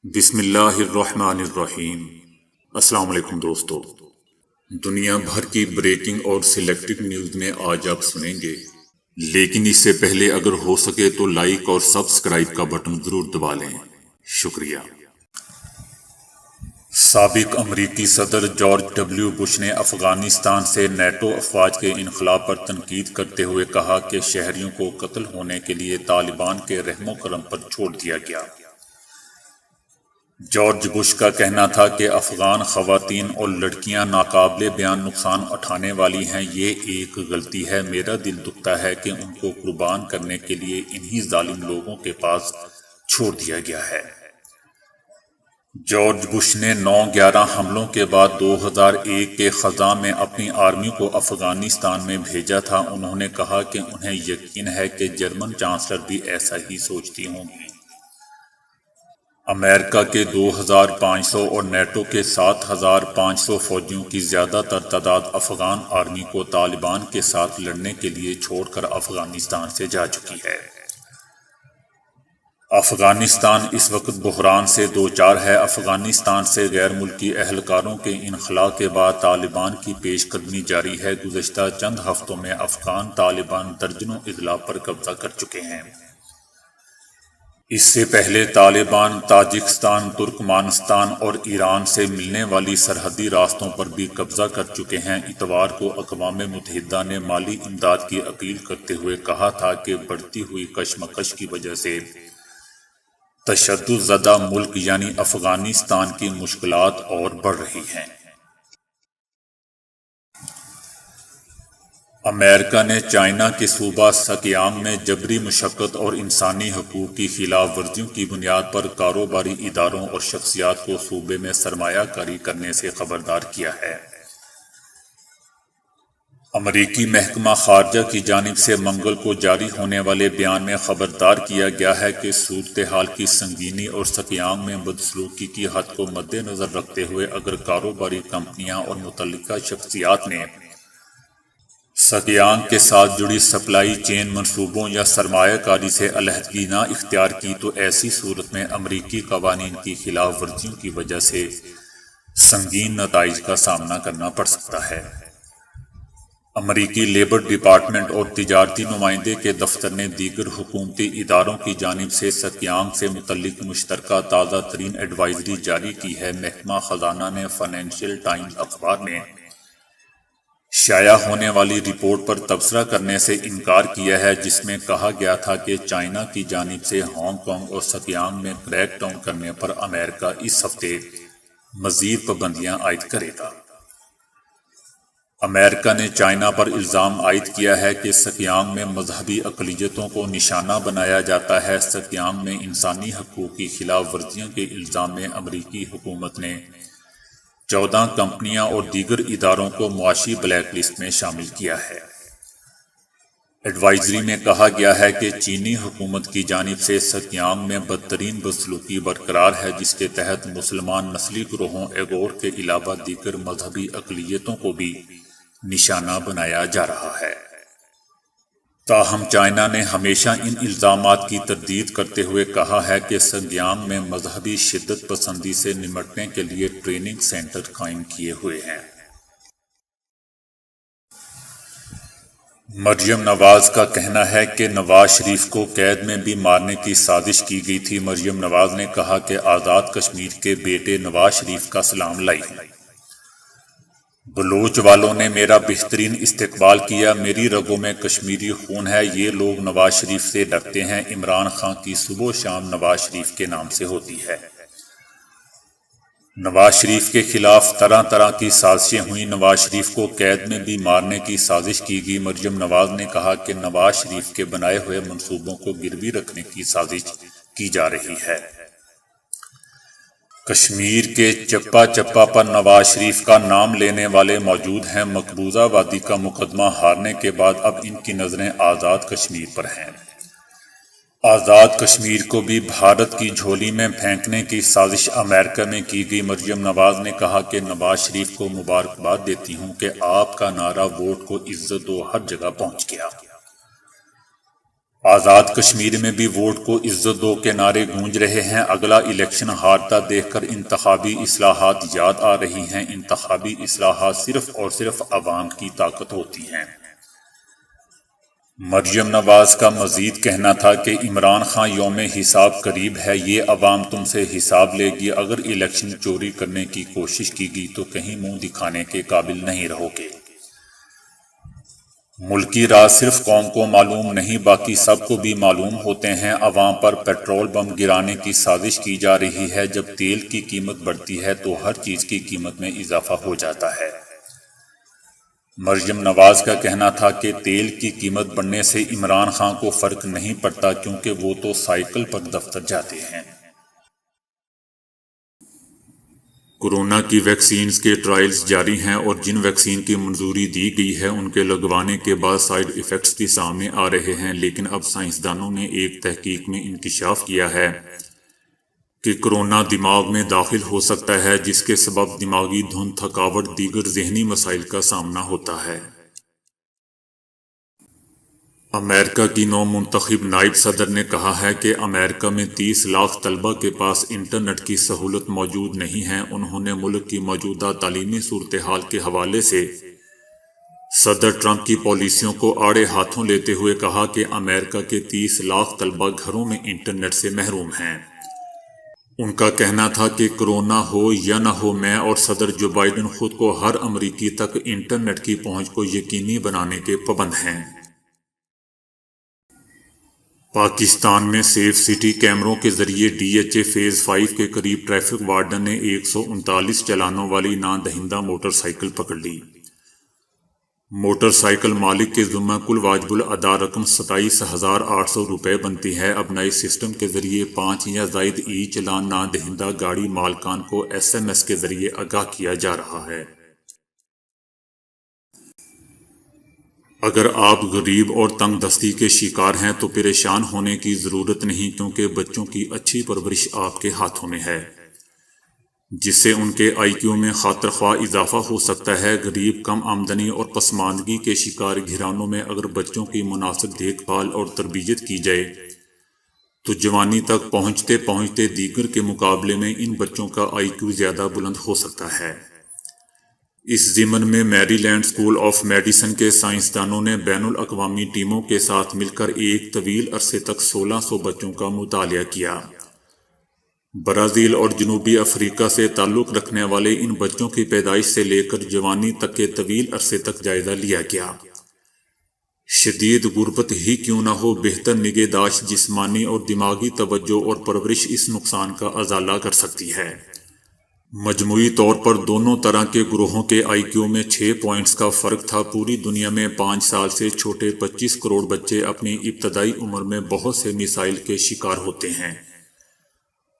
بسم اللہ الرحمن الرحیم۔ السلام علیکم دوستو، دنیا بھر کی بریکنگ اور سلیکٹڈ نیوز میں آج آپ سنیں گے، لیکن اس سے پہلے اگر ہو سکے تو لائک اور سبسکرائب کا بٹن ضرور دبا لیں۔ شکریہ۔ سابق امریکی صدر جارج ڈبلیو بش نے افغانستان سے نیٹو افواج کے انخلاء پر تنقید کرتے ہوئے کہا کہ شہریوں کو قتل ہونے کے لیے طالبان کے رحم و کرم پر چھوڑ دیا گیا۔ جارج بش کا کہنا تھا کہ افغان خواتین اور لڑکیاں ناقابل بیان نقصان اٹھانے والی ہیں۔ یہ ایک غلطی ہے۔ میرا دل دکھتا ہے کہ ان کو قربان کرنے کے لیے انہی ظالم لوگوں کے پاس چھوڑ دیا گیا ہے۔ جارج بش نے 9/11 حملوں کے بعد 2001 کے خزاں میں اپنی آرمی کو افغانستان میں بھیجا تھا۔ انہوں نے کہا کہ انہیں یقین ہے کہ جرمن چانسلر بھی ایسا ہی سوچتی ہوں گی۔ امریکہ کے 2500 اور نیٹو کے 7500 فوجیوں کی زیادہ تر تعداد افغان آرمی کو طالبان کے ساتھ لڑنے کے لیے چھوڑ کر افغانستان سے جا چکی ہے۔ افغانستان اس وقت بحران سے دوچار ہے۔ افغانستان سے غیر ملکی اہلکاروں کے انخلاء کے بعد طالبان کی پیش قدمی جاری ہے۔ گزشتہ چند ہفتوں میں افغان طالبان درجنوں اضلاع پر قبضہ کر چکے ہیں۔ اس سے پہلے طالبان تاجکستان، ترکمانستان اور ایران سے ملنے والی سرحدی راستوں پر بھی قبضہ کر چکے ہیں۔ اتوار کو اقوام متحدہ نے مالی امداد کی اپیل کرتے ہوئے کہا تھا کہ بڑھتی ہوئی کشمکش کی وجہ سے تشدد زدہ ملک یعنی افغانستان کی مشکلات اور بڑھ رہی ہیں۔ امریکہ نے چائنا کے صوبہ سکیانگ میں جبری مشقت اور انسانی حقوق کی خلاف ورزیوں کی بنیاد پر کاروباری اداروں اور شخصیات کو صوبے میں سرمایہ کاری کرنے سے خبردار کیا ہے۔ امریکی محکمہ خارجہ کی جانب سے منگل کو جاری ہونے والے بیان میں خبردار کیا گیا ہے کہ صورتحال کی سنگینی اور سکیانگ میں بدسلوکی کی حد کو مد نظر رکھتے ہوئے اگر کاروباری کمپنیاں اور متعلقہ شخصیات نے سکیانگ کے ساتھ جڑی سپلائی چین منصوبوں یا سرمایہ کاری سے علیحدگی نہ اختیار کی تو ایسی صورت میں امریکی قوانین کی خلاف ورزیوں کی وجہ سے سنگین نتائج کا سامنا کرنا پڑ سکتا ہے۔ امریکی لیبر ڈپارٹمنٹ اور تجارتی نمائندے کے دفتر نے دیگر حکومتی اداروں کی جانب سے سکیانگ سے متعلق مشترکہ تازہ ترین ایڈوائزری جاری کی ہے۔ محکمہ خزانہ نے فائنینشیل ٹائمز اخبار میں شائع ہونے والی رپورٹ پر تبصرہ کرنے سے انکار کیا ہے، جس میں کہا گیا تھا کہ چائنا کی جانب سے ہانگ کانگ اور سکیانگ میں کریک ڈاؤن کرنے پر امریکہ اس ہفتے مزید پابندیاں عائد کرے گا۔ امریکہ نے چائنا پر الزام عائد کیا ہے کہ سکیانگ میں مذہبی اقلیتوں کو نشانہ بنایا جاتا ہے۔ سکیانگ میں انسانی حقوق کی خلاف ورزیوں کے الزام میں امریکی حکومت نے 14 کمپنیاں اور دیگر اداروں کو معاشی بلیک لسٹ میں شامل کیا ہے۔ ایڈوائزری میں کہا گیا ہے کہ چینی حکومت کی جانب سے سکیانگ میں بدترین بدسلوکی برقرار ہے، جس کے تحت مسلمان نسلی گروہوں ایغور کے علاوہ دیگر مذہبی اقلیتوں کو بھی نشانہ بنایا جا رہا ہے۔ تاہم چائنا نے ہمیشہ ان الزامات کی تردید کرتے ہوئے کہا ہے کہ سکیانگ میں مذہبی شدت پسندی سے نمٹنے کے لیے ٹریننگ سینٹر قائم کیے ہوئے ہیں۔ مریم نواز کا کہنا ہے کہ نواز شریف کو قید میں بھی مارنے کی سازش کی گئی تھی۔ مریم نواز نے کہا کہ آزاد کشمیر کے بیٹے نواز شریف کا سلام لائی ہوں۔ بلوچ والوں نے میرا بہترین استقبال کیا۔ میری رگوں میں کشمیری خون ہے۔ یہ لوگ نواز شریف سے ڈرتے ہیں۔ عمران خان کی صبح و شام نواز شریف کے نام سے ہوتی ہے۔ نواز شریف کے خلاف طرح طرح کی سازشیں ہوئیں۔ نواز شریف کو قید میں بھی مارنے کی سازش کی گئی۔ مریم نواز نے کہا کہ نواز شریف کے بنائے ہوئے منصوبوں کو گروی رکھنے کی سازش کی جا رہی ہے۔ کشمیر کے چپا چپا پر نواز شریف کا نام لینے والے موجود ہیں۔ مقبوضہ وادی کا مقدمہ ہارنے کے بعد اب ان کی نظریں آزاد کشمیر پر ہیں۔ آزاد کشمیر کو بھی بھارت کی جھولی میں پھینکنے کی سازش امریکہ میں کی گئی۔ مریم نواز نے کہا کہ نواز شریف کو مبارکباد دیتی ہوں کہ آپ کا نعرہ ووٹ کو عزت دو ہر جگہ پہنچ گیا۔ آزاد کشمیر میں بھی ووٹ کو عزت دو کے نعرے گونج رہے ہیں۔ اگلا الیکشن ہارتا دیکھ کر انتخابی اصلاحات یاد آ رہی ہیں۔ انتخابی اصلاحات صرف اور صرف عوام کی طاقت ہوتی ہیں۔ مریم نواز کا مزید کہنا تھا کہ عمران خان یوم حساب قریب ہے، یہ عوام تم سے حساب لے گی۔ اگر الیکشن چوری کرنے کی کوشش کی گئی تو کہیں منہ دکھانے کے قابل نہیں رہو گے۔ ملکی راز صرف قوم کو معلوم نہیں، باقی سب کو بھی معلوم ہوتے ہیں۔ عوام پر پیٹرول بم گرانے کی سازش کی جا رہی ہے۔ جب تیل کی قیمت بڑھتی ہے تو ہر چیز کی قیمت میں اضافہ ہو جاتا ہے۔ مریم نواز کا کہنا تھا کہ تیل کی قیمت بڑھنے سے عمران خان کو فرق نہیں پڑتا، کیونکہ وہ تو سائیکل پر دفتر جاتے ہیں۔ کورونا کی ویکسینز کے ٹرائلز جاری ہیں اور جن ویکسین کی منظوری دی گئی ہے ان کے لگوانے کے بعد سائیڈ ایفیکٹس بھی سامنے آ رہے ہیں، لیکن اب سائنسدانوں نے ایک تحقیق میں انکشاف کیا ہے کہ کورونا دماغ میں داخل ہو سکتا ہے، جس کے سبب دماغی دھند، تھکاوٹ، دیگر ذہنی مسائل کا سامنا ہوتا ہے۔ امریکہ کی نو منتخب نائب صدر نے کہا ہے کہ امریکہ میں 30 لاکھ طلبہ کے پاس انٹرنیٹ کی سہولت موجود نہیں ہے۔ انہوں نے ملک کی موجودہ تعلیمی صورتحال کے حوالے سے صدر ٹرمپ کی پالیسیوں کو آڑے ہاتھوں لیتے ہوئے کہا کہ امریکہ کے 30 لاکھ طلبہ گھروں میں انٹرنیٹ سے محروم ہیں۔ ان کا کہنا تھا کہ کورونا ہو یا نہ ہو، میں اور صدر جو بائیڈن خود کو ہر امریکی تک انٹرنیٹ کی پہنچ کو یقینی بنانے کے پابند ہیں۔ پاکستان میں سیف سٹی کیمروں کے ذریعے ڈی ایچ اے فیز 5 کے قریب ٹریفک وارڈن نے 139 چالانوں والی نا دہندہ موٹر سائیکل پکڑ لی۔ موٹر سائیکل مالک کے ذمہ کل واجب الادا رقم 27,800 روپے بنتی ہے۔ اب نئے سسٹم کے ذریعے 5 یا زائد ای چلان نا دہندہ گاڑی مالکان کو SMS کے ذریعے آگاہ کیا جا رہا ہے۔ اگر آپ غریب اور تنگ دستی کے شکار ہیں تو پریشان ہونے کی ضرورت نہیں، کیونکہ بچوں کی اچھی پرورش آپ کے ہاتھوں میں ہے، جس سے ان کے IQ میں خاطر خواہ اضافہ ہو سکتا ہے۔ غریب، کم آمدنی اور پسماندگی کے شکار گھرانوں میں اگر بچوں کی مناسب دیکھ بھال اور تربیت کی جائے تو جوانی تک پہنچتے پہنچتے دیگر کے مقابلے میں ان بچوں کا IQ زیادہ بلند ہو سکتا ہے۔ اس ضمن میں میری لینڈ اسکول آف میڈیسن کے سائنسدانوں نے بین الاقوامی ٹیموں کے ساتھ مل کر ایک طویل عرصے تک 1600 بچوں کا مطالعہ کیا۔ برازیل اور جنوبی افریقہ سے تعلق رکھنے والے ان بچوں کی پیدائش سے لے کر جوانی تک کے طویل عرصے تک جائزہ لیا گیا۔ شدید غربت ہی کیوں نہ ہو، بہتر نگہداشت، جسمانی اور دماغی توجہ اور پرورش اس نقصان کا ازالہ کر سکتی ہے۔ مجموعی طور پر دونوں طرح کے گروہوں کے IQ میں 6 پوائنٹس کا فرق تھا۔ پوری دنیا میں 5 سال سے چھوٹے 25 کروڑ بچے اپنی ابتدائی عمر میں بہت سے مسائل کے شکار ہوتے ہیں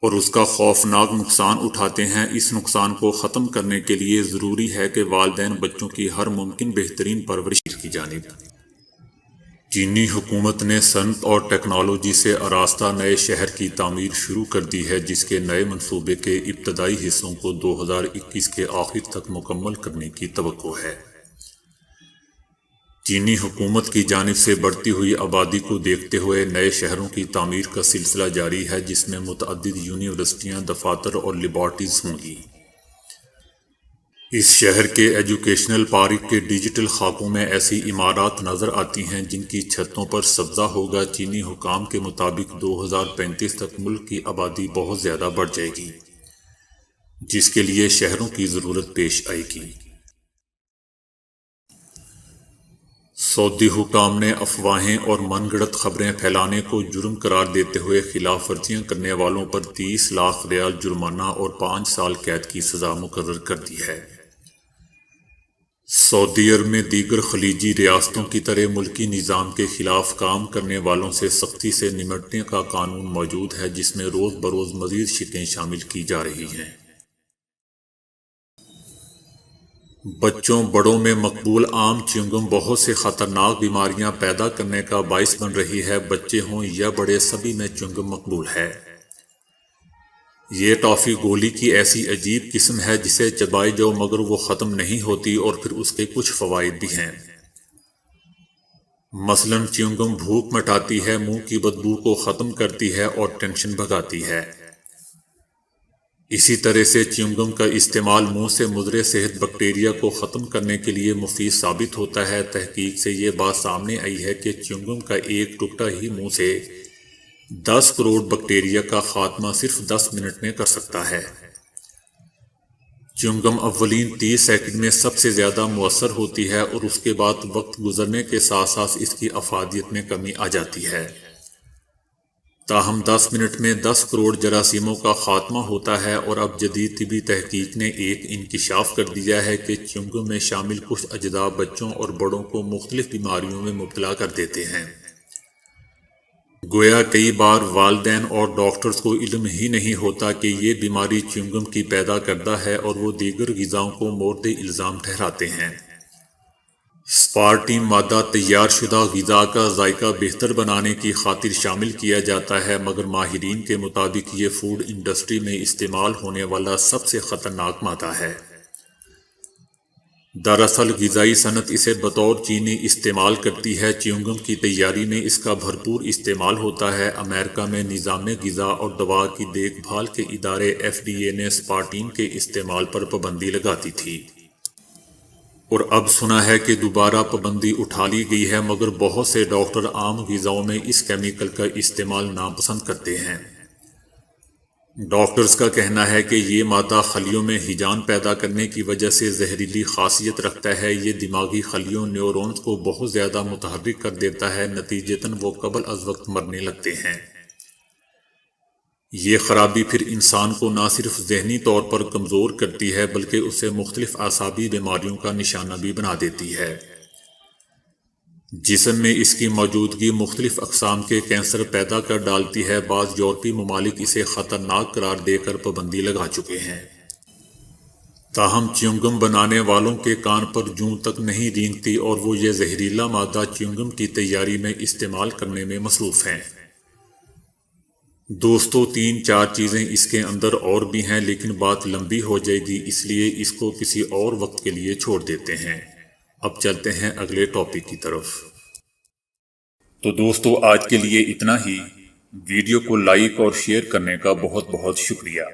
اور اس کا خوفناک نقصان اٹھاتے ہیں۔ اس نقصان کو ختم کرنے کے لیے ضروری ہے کہ والدین بچوں کی ہر ممکن بہترین پرورش کی جانب۔ چینی حکومت نے صنعت اور ٹیکنالوجی سے آراستہ نئے شہر کی تعمیر شروع کر دی ہے، جس کے نئے منصوبے کے ابتدائی حصوں کو 2021 کے آخر تک مکمل کرنے کی توقع ہے۔ چینی حکومت کی جانب سے بڑھتی ہوئی آبادی کو دیکھتے ہوئے نئے شہروں کی تعمیر کا سلسلہ جاری ہے، جس میں متعدد یونیورسٹیاں، دفاتر اور لیبارٹریز ہوں گی۔ اس شہر کے ایجوکیشنل پارک کے ڈیجیٹل خاکوں میں ایسی عمارات نظر آتی ہیں جن کی چھتوں پر سبزہ ہوگا۔ چینی حکام کے مطابق 2035 تک ملک کی آبادی بہت زیادہ بڑھ جائے گی، جس کے لیے شہروں کی ضرورت پیش آئے گی۔ سعودی حکام نے افواہیں اور من گھڑت خبریں پھیلانے کو جرم قرار دیتے ہوئے خلاف ورزیاں کرنے والوں پر 30 لاکھ ریال جرمانہ اور 5 سال قید کی سزا مقرر کر دی ہے۔ سعودی عرب میں دیگر خلیجی ریاستوں کی طرح ملکی نظام کے خلاف کام کرنے والوں سے سختی سے نمٹنے کا قانون موجود ہے، جس میں روز بروز مزید شقیں شامل کی جا رہی ہیں۔ بچوں بڑوں میں مقبول عام چیونگم بہت سے خطرناک بیماریاں پیدا کرنے کا باعث بن رہی ہے۔ بچے ہوں یا بڑے، سبھی میں چیونگم مقبول ہے۔ یہ ٹافی گولی کی ایسی عجیب قسم ہے جسے چبائے جاؤ، مگر وہ ختم نہیں ہوتی اور پھر اس کے کچھ فوائد بھی ہیں۔ مثلاً چیونگم بھوک مٹاتی ہے، منہ کی بدبو کو ختم کرتی ہے اور ٹینشن بھگاتی ہے۔ اسی طرح سے چیونگم کا استعمال منہ سے مضر صحت بیکٹیریا کو ختم کرنے کے لیے مفید ثابت ہوتا ہے۔ تحقیق سے یہ بات سامنے آئی ہے کہ چیونگم کا ایک ٹکڑا ہی منہ سے 10 کروڑ بیکٹیریا کا خاتمہ صرف 10 منٹ میں کر سکتا ہے۔ چیونگم اولین 30 سیکنڈ میں سب سے زیادہ مؤثر ہوتی ہے اور اس کے بعد وقت گزرنے کے ساتھ ساتھ اس کی افادیت میں کمی آ جاتی ہے۔ تاہم 10 منٹ میں 10 کروڑ جراثیموں کا خاتمہ ہوتا ہے، اور اب جدید طبی تحقیق نے ایک انکشاف کر دیا ہے کہ چیونگم میں شامل کچھ اجزاء بچوں اور بڑوں کو مختلف بیماریوں میں مبتلا کر دیتے ہیں۔ گویا کئی بار والدین اور ڈاکٹرز کو علم ہی نہیں ہوتا کہ یہ بیماری چیونگم کی پیدا کردہ ہے، اور وہ دیگر غذاؤں کو مورد الزام ٹھہراتے ہیں۔ اسپارٹین مادہ تیار شدہ غذا کا ذائقہ بہتر بنانے کی خاطر شامل کیا جاتا ہے، مگر ماہرین کے مطابق یہ فوڈ انڈسٹری میں استعمال ہونے والا سب سے خطرناک مادہ ہے۔ دراصل غذائی صنعت اسے بطور چینی استعمال کرتی ہے۔ چیونگم کی تیاری میں اس کا بھرپور استعمال ہوتا ہے۔ امریکہ میں نظام غذا اور دوا کی دیکھ بھال کے ادارے FDA نے اسپارٹین کے استعمال پر پابندی لگاتی تھی، اور اب سنا ہے کہ دوبارہ پابندی اٹھا لی گئی ہے، مگر بہت سے ڈاکٹر عام غذاؤں میں اس کیمیکل کا استعمال ناپسند کرتے ہیں۔ ڈاکٹرز کا کہنا ہے کہ یہ مادہ خلیوں میں ہیجان پیدا کرنے کی وجہ سے زہریلی خاصیت رکھتا ہے۔ یہ دماغی خلیوں نیورونز کو بہت زیادہ متحرک کر دیتا ہے، نتیجتاً وہ قبل از وقت مرنے لگتے ہیں۔ یہ خرابی پھر انسان کو نہ صرف ذہنی طور پر کمزور کرتی ہے بلکہ اسے مختلف اعصابی بیماریوں کا نشانہ بھی بنا دیتی ہے۔ جسم میں اس کی موجودگی مختلف اقسام کے کینسر پیدا کر ڈالتی ہے۔ بعض یورپی ممالک اسے خطرناک قرار دے کر پابندی لگا چکے ہیں۔ تاہم چیونگم بنانے والوں کے کان پر جوں تک نہیں رینگتی، اور وہ یہ زہریلا مادہ چیونگم کی تیاری میں استعمال کرنے میں مصروف ہیں۔ دوستو، 3-4 چیزیں اس کے اندر اور بھی ہیں، لیکن بات لمبی ہو جائے گی، اس لیے اس کو کسی اور وقت کے لیے چھوڑ دیتے ہیں۔ اب چلتے ہیں اگلے ٹاپک کی طرف۔ تو دوستو، آج کے لیے اتنا ہی۔ ویڈیو کو لائک اور شیئر کرنے کا بہت بہت شکریہ۔